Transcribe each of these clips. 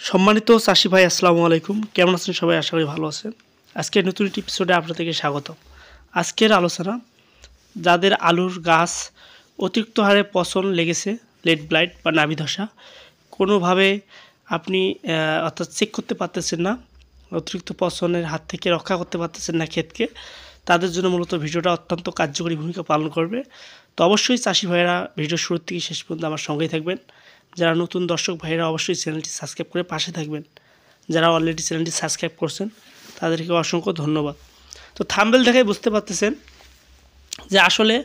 সম্মানিত চাষি ভাই আসসালামু আলাইকুম, কেমন আছেন সবাই? আশা করি ভালো আছেন। আজকের নতুন একটি এপিসোডে আপনাদেরকে স্বাগত। আজকের আলোচনা, যাদের আলুর গাছ অতিরিক্ত হারে পচন লেগেছে, লেট ব্লাইট বা নাভি ধসা, কোনোভাবে আপনি অর্থাৎ চেক করতে পারতেছেন না, অতিরিক্ত পচনের হাত থেকে রক্ষা করতে পারতেছেন না ক্ষেতকে, তাদের জন্য মূলত ভিডিওটা অত্যন্ত কার্যকরী ভূমিকা পালন করবে। তো অবশ্যই চাষি ভাইয়েরা ভিডিও শুরু থেকে শেষ পর্যন্ত আমার সঙ্গেই থাকবেন। যারা নতুন দর্শক ভাইয়েরা অবশ্যই চ্যানেলটি সাবস্ক্রাইব করে পাশে থাকবেন। যারা অলরেডি চ্যানেলটি সাবস্ক্রাইব করছেন তাদেরকে অসংখ্য ধন্যবাদ। তো থাম্বনেল দেখে বুঝতে পারতেছেন যে আসলে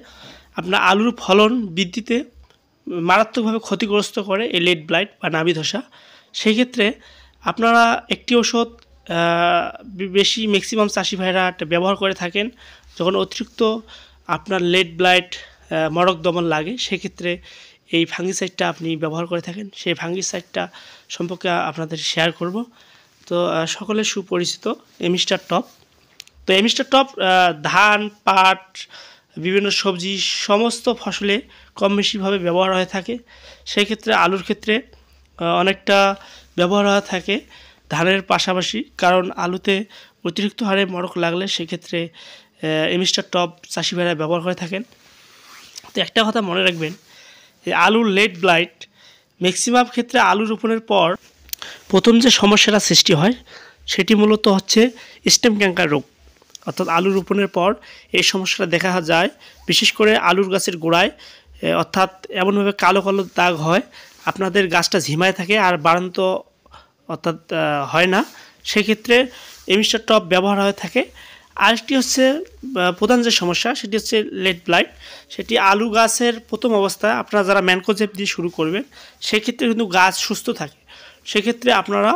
আপনার আলুর ফলন বৃদ্ধিতে মারাত্মকভাবে ক্ষতিগ্রস্ত করে এই লেট ব্লাইট বা নাভি ধসা। সেই ক্ষেত্রে আপনারা একটি ওষুধ বেশি ম্যাক্সিমাম চাষি ভাইরা ব্যবহার করে থাকেন যখন অতিরিক্ত আপনার লেট ব্লাইট মরক দমন লাগে, সেক্ষেত্রে এই ফাঙ্গিসাইডটা আপনি ব্যবহার করে থাকেন। সেই ফাঙ্গিসাইডটা সম্পর্কে আপনাদের শেয়ার করব। তো সকলের সুপরিচিত এমিস্টার টপ। তো এমিস্টার টপ ধান, পাট, বিভিন্ন সবজি, সমস্ত ফসলে কম বেশিভাবে ব্যবহার হয়ে থাকে। সেই ক্ষেত্রে আলুর ক্ষেত্রে অনেকটা ব্যবহার হয়ে থাকে ধানের পাশাপাশি, কারণ আলুতে অতিরিক্ত হারে মরক লাগলে সেক্ষেত্রে এমিস্টার টপ চাষি ভাইরা ব্যবহার করে থাকেন। তো একটা কথা মনে রাখবেন, আলুর লেট ব্লাইট ম্যাক্সিমাম ক্ষেত্রে আলু রোপণের পর প্রথম যে সমস্যাটা সৃষ্টি হয় সেটি মূলত হচ্ছে স্টেম ক্যাঙ্কার রোগ। অর্থাৎ আলু রোপণের পর এই সমস্যাটা দেখা যায়, বিশেষ করে আলুর গাছের গোড়ায়, অর্থাৎ এমনভাবে কালো কালো দাগ হয়, আপনাদের গাছটা ঝিমায় থাকে আর বাড়ন্ত অর্থাৎ হয় না। সেক্ষেত্রে এমিস্টার টপ ব্যবহার হয়ে থাকে। আরেকটি হচ্ছে প্রধান যে সমস্যা, সেটি হচ্ছে লেট ব্লাইট। সেটি আলু গাছের প্রথম অবস্থায় আপনারা যারা ম্যানকোজেব দিয়ে শুরু করবেন সেক্ষেত্রে কিন্তু গাছ সুস্থ থাকে। সেক্ষেত্রে আপনারা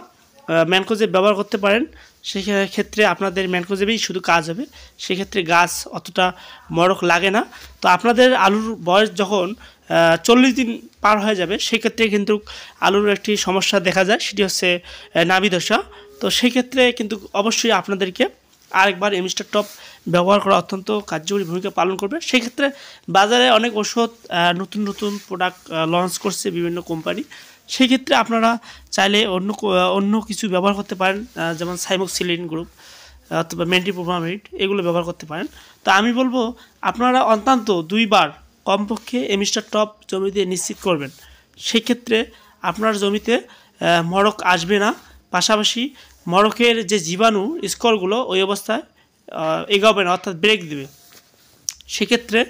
ম্যানকোজেব ব্যবহার করতে পারেন। সেক্ষেত্রে আপনাদের ম্যানকোজেবেই শুধু কাজ হবে, সেক্ষেত্রে গাছ অতটা মরক লাগে না। তো আপনাদের আলুর বয়স যখন 40 দিন পার হয়ে যাবে সেক্ষেত্রে কিন্তু আলুর একটি সমস্যা দেখা যায়, সেটি হচ্ছে নাভি ধসা। তো সেক্ষেত্রে কিন্তু অবশ্যই আপনাদেরকে আরেকবার এমিস্টার টপ ব্যবহার করা অত্যন্ত কার্যকরী ভূমিকা পালন করবে। সেক্ষেত্রে বাজারে অনেক ওষুধ, নতুন নতুন প্রোডাক্ট লঞ্চ করছে বিভিন্ন কোম্পানি। সেক্ষেত্রে আপনারা চাইলে অন্য কিছু ব্যবহার করতে পারেন, যেমন সাইমোক্সিলিন গ্রুপ অথবা মেন্টিপ্রোভামিড, এগুলো ব্যবহার করতে পারেন। তো আমি বলবো আপনারা অন্তত 2 বার কমপক্ষে এমিস্টার টপ জমিতে নিশ্চিত করবেন। সেক্ষেত্রে আপনার জমিতে মরক আসবে না, পাশাপাশি মরকের যে জীবাণু স্করগুলো ওই অবস্থায় এগোবে না, অর্থাৎ ব্রেক দেবে। সেক্ষেত্রে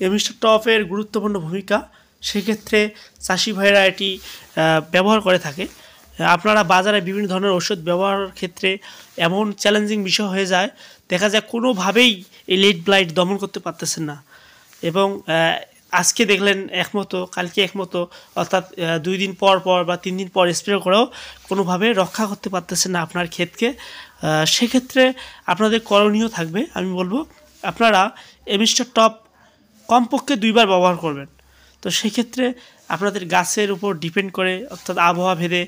এমিস্টার টপের গুরুত্বপূর্ণ ভূমিকা। সেক্ষেত্রে চাষি ভাইরা এটি ব্যবহার করে থাকে। আপনারা বাজারে বিভিন্ন ধরনের ওষুধ ব্যবহারের ক্ষেত্রে এমন চ্যালেঞ্জিং বিষয় হয়ে যায়, দেখা যায় কোনোভাবেই এই লেট ব্লাইট দমন করতে পারতেছেন না, এবং আজকে দেখলেন একমতো, কালকে একমতো, অর্থাৎ 2 দিন পর পর বা 3 দিন পর স্প্রে করেও কোনোভাবে রক্ষা করতে পারতেছেন না আপনার ক্ষেতকে। সেক্ষেত্রে আপনাদের করণীয় থাকবে, আমি বলবো আপনারা এমিস্টার টপ কমপক্ষে 2 বার ব্যবহার করবেন। তো সেক্ষেত্রে আপনাদের গাছের উপর ডিপেন্ড করে, অর্থাৎ আবহাওয়া ভেদে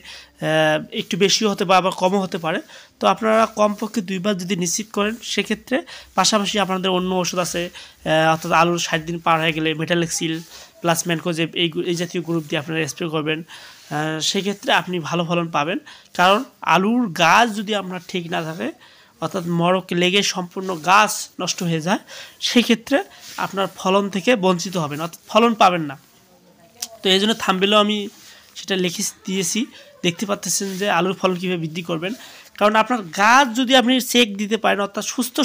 একটু বেশিও হতে পারে আবার কমও হতে পারে। তো আপনারা কমপক্ষে 2 বার যদি নিশ্চিত করেন, সেক্ষেত্রে পাশাপাশি আপনাদের অন্য ওষুধ আছে, অর্থাৎ আলুর 60 দিন পার হয়ে গেলে মেটালেক্সিল প্লাস ম্যানকোজেব এই জাতীয় গ্রুপ দিয়ে আপনারা স্প্রে করবেন। সেক্ষেত্রে আপনি ভালো ফলন পাবেন। কারণ আলুর গাছ যদি আপনার ঠিক না থাকে, অর্থাৎ মরক লেগে সম্পূর্ণ গাছ নষ্ট হয়ে যায়, সেক্ষেত্রে আপনার ফলন থেকে বঞ্চিত হবেন, অর্থাৎ ফলন পাবেন না। তো এই জন্য থাম্বনেলেও আমি সেটা লিখে দিয়েছি, দেখতে পাচ্ছেন যে আলুর ফলন কীভাবে বৃদ্ধি করবেন। কারণ আপনার গাছ যদি আপনি চেক দিতে পারেন, অর্থাৎ সুস্থ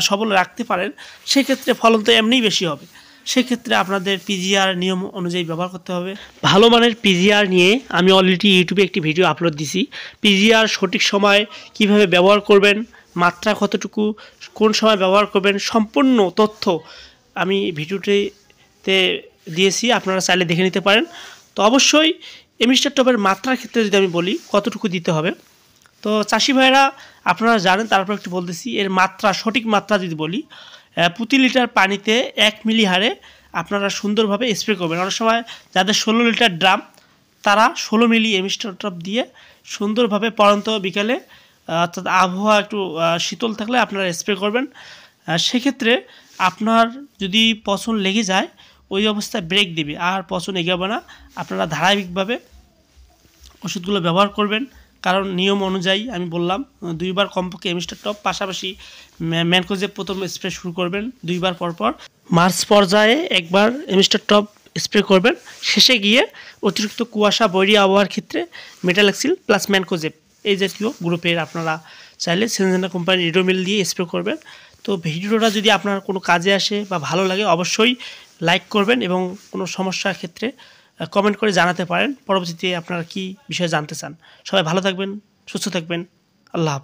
সবল রাখতে পারেন, সেক্ষেত্রে ফলন তো এমনিই বেশি হবে। সেক্ষেত্রে আপনাদের পিজিআর নিয়ম অনুযায়ী ব্যবহার করতে হবে। ভালো মানের পিজিআর নিয়ে আমি অলরেডি ইউটিউবে একটি ভিডিও আপলোড দিছি। পিজিআর সঠিক সময় কিভাবে ব্যবহার করবেন, মাত্রা কতটুকু, কোন সময় ব্যবহার করবেন, সম্পূর্ণ তথ্য আমি ভিডিওটিতে দিয়েছি, আপনারা চাইলে দেখে নিতে পারেন। তো অবশ্যই এমিস্টার টপের মাত্রার ক্ষেত্রে যদি আমি বলি কতটুকু দিতে হবে, তো চাষি ভাইরা আপনারা জানেন, তারপর একটু বলতেছি এর মাত্রা, সঠিক মাত্রা যদি বলি, প্রতি লিটার পানিতে 1 মিলি হারে আপনারা সুন্দরভাবে স্প্রে করবেন। অনেক সময় যাদের 16 লিটার ড্রাম, তারা 16 মিলি এমিস্টার টপ দিয়ে সুন্দরভাবে পরন্ত বিকেলে, অর্থাৎ আবহাওয়া একটু শীতল থাকলে আপনারা স্প্রে করবেন। সেক্ষেত্রে আপনার যদি পচন লেগে যায় ওই অবস্থায় ব্রেক দিবে, আর পচন এগোবে না। আপনারা ধারাবাহিকভাবে ওষুধগুলো ব্যবহার করবেন। কারণ নিয়ম অনুযায়ী আমি বললাম 2 বার কমপক্ষে এমিস্টার টপ, পাশাপাশি ম্যানকোজেব প্রথম স্প্রে শুরু করবেন 2 বার পরপর, মার্চ পর্যায়ে একবার এমিস্টার টপ স্প্রে করবেন, শেষে গিয়ে অতিরিক্ত কুয়াশা বৈরী আবহাওয়ার ক্ষেত্রে মেটালাক্সিল প্লাস ম্যানকোজেব এই জাতীয় গ্রুপের আপনারা চাইলে সিনজেন্টা কোম্পানির রিডোমিল দিয়ে স্প্রে করবেন। তো ভিডিওটা যদি আপনার কোনো কাজে আসে বা ভালো লাগে অবশ্যই লাইক করবেন এবং কোনো সমস্যার ক্ষেত্রে কমেন্ট করে জানাতে পারেন পরবর্তীতে আপনারা কী বিষয়ে জানতে চান। সবাই ভালো থাকবেন, সুস্থ থাকবেন, আল্লাহ হাফেজ।